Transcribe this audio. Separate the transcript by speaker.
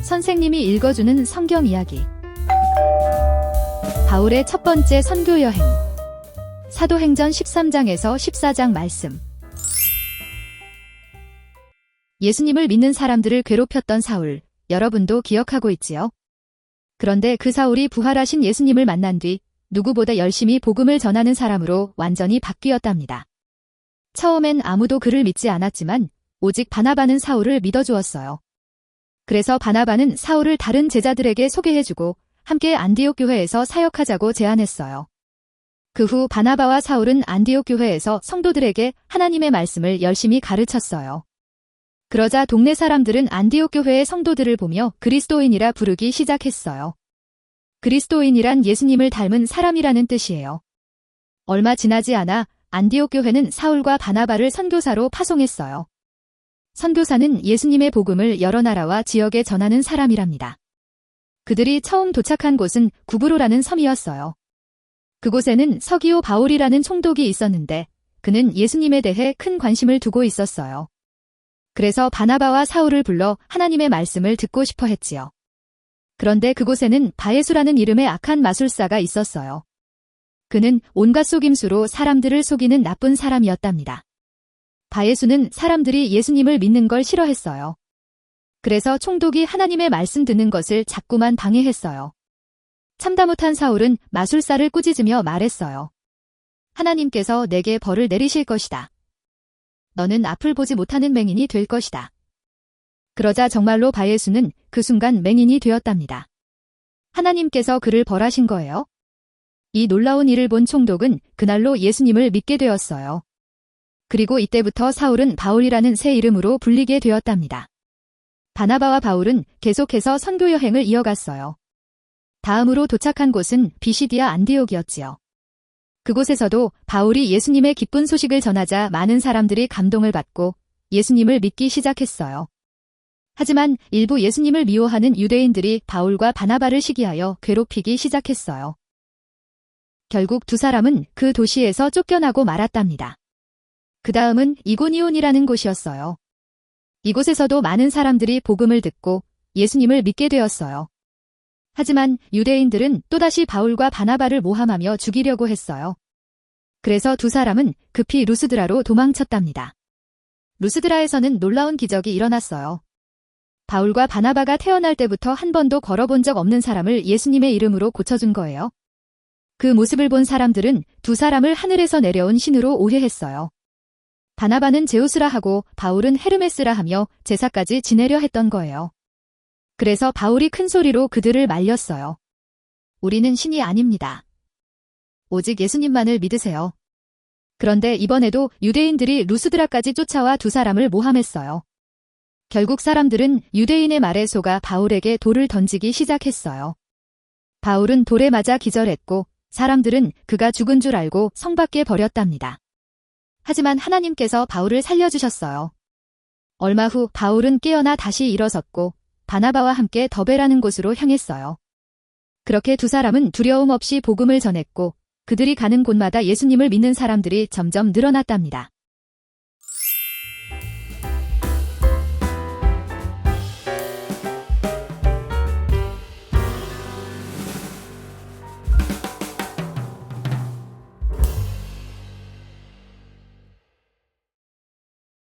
Speaker 1: 선생님이 읽어주는 성경 이야기. 바울의 첫 번째 선교 여행. 사도행전 13장에서 14장 말씀. 예수님을 믿는 사람들을 괴롭혔던 사울, 여러분도 기억하고 있지요? 그런데 그 사울이 부활하신 예수님을 만난 뒤 누구보다 열심히 복음을 전하는 사람으로 완전히 바뀌었답니다. 처음엔 아무도 그를 믿지 않았지만 오직 바나바는 사울을 믿어주었어요. 그래서 바나바는 사울을 다른 제자들에게 소개해주고 함께 안디옥 교회에서 사역하자고 제안했어요. 그 후 바나바와 사울은 안디옥 교회에서 성도들에게 하나님의 말씀을 열심히 가르쳤어요. 그러자 동네 사람들은 안디옥 교회의 성도들을 보며 그리스도인이라 부르기 시작했어요. 그리스도인이란 예수님을 닮은 사람이라는 뜻이에요. 얼마 지나지 않아 안디옥 교회는 사울과 바나바를 선교사로 파송했어요. 선교사는 예수님의 복음을 여러 나라와 지역에 전하는 사람이랍니다. 그들이 처음 도착한 곳은 구브로라는 섬이었어요. 그곳에는 서기오 바울이라는 총독이 있었는데 그는 예수님에 대해 큰 관심을 두고 있었어요. 그래서 바나바와 사울을 불러 하나님의 말씀을 듣고 싶어 했지요. 그런데 그곳에는 바예수라는 이름의 악한 마술사가 있었어요. 그는 온갖 속임수로 사람들을 속이는 나쁜 사람이었답니다. 바예수는 사람들이 예수님을 믿는 걸 싫어했어요. 그래서 총독이 하나님의 말씀 듣는 것을 자꾸만 방해했어요. 참다 못한 사울은 마술사를 꾸짖으며 말했어요. 하나님께서 내게 벌을 내리실 것이다. 너는 앞을 보지 못하는 맹인이 될 것이다. 그러자 정말로 바예수는 그 순간 맹인이 되었답니다. 하나님께서 그를 벌하신 거예요? 이 놀라운 일을 본 총독은 그날로 예수님을 믿게 되었어요. 그리고 이때부터 사울은 바울이라는 새 이름으로 불리게 되었답니다. 바나바와 바울은 계속해서 선교 여행을 이어갔어요. 다음으로 도착한 곳은 비시디아 안디옥이었지요. 그곳에서도 바울이 예수님의 기쁜 소식을 전하자 많은 사람들이 감동을 받고 예수님을 믿기 시작했어요. 하지만 일부 예수님을 미워하는 유대인들이 바울과 바나바를 시기하여 괴롭히기 시작했어요. 결국 두 사람은 그 도시에서 쫓겨나고 말았답니다. 그 다음은 이고니온이라는 곳이었어요. 이곳에서도 많은 사람들이 복음을 듣고 예수님을 믿게 되었어요. 하지만 유대인들은 또다시 바울과 바나바를 모함하며 죽이려고 했어요. 그래서 두 사람은 급히 루스드라로 도망쳤답니다. 루스드라에서는 놀라운 기적이 일어났어요. 바울과 바나바가 태어날 때부터 한 번도 걸어본 적 없는 사람을 예수님의 이름으로 고쳐준 거예요. 그 모습을 본 사람들은 두 사람을 하늘에서 내려온 신으로 오해했어요. 바나바는 제우스라 하고 바울은 헤르메스라 하며 제사까지 지내려 했던 거예요. 그래서 바울이 큰 소리로 그들을 말렸어요. 우리는 신이 아닙니다. 오직 예수님만을 믿으세요. 그런데 이번에도 유대인들이 루스드라까지 쫓아와 두 사람을 모함했어요. 결국 사람들은 유대인의 말에 속아 바울에게 돌을 던지기 시작했어요. 바울은 돌에 맞아 기절했고 사람들은 그가 죽은 줄 알고 성 밖에 버렸답니다. 하지만 하나님께서 바울을 살려주셨어요. 얼마 후 바울은 깨어나 다시 일어섰고 바나바와 함께 더베라는 곳으로 향했어요. 그렇게 두 사람은 두려움 없이 복음을 전했고 그들이 가는 곳마다 예수님을 믿는 사람들이 점점 늘어났답니다.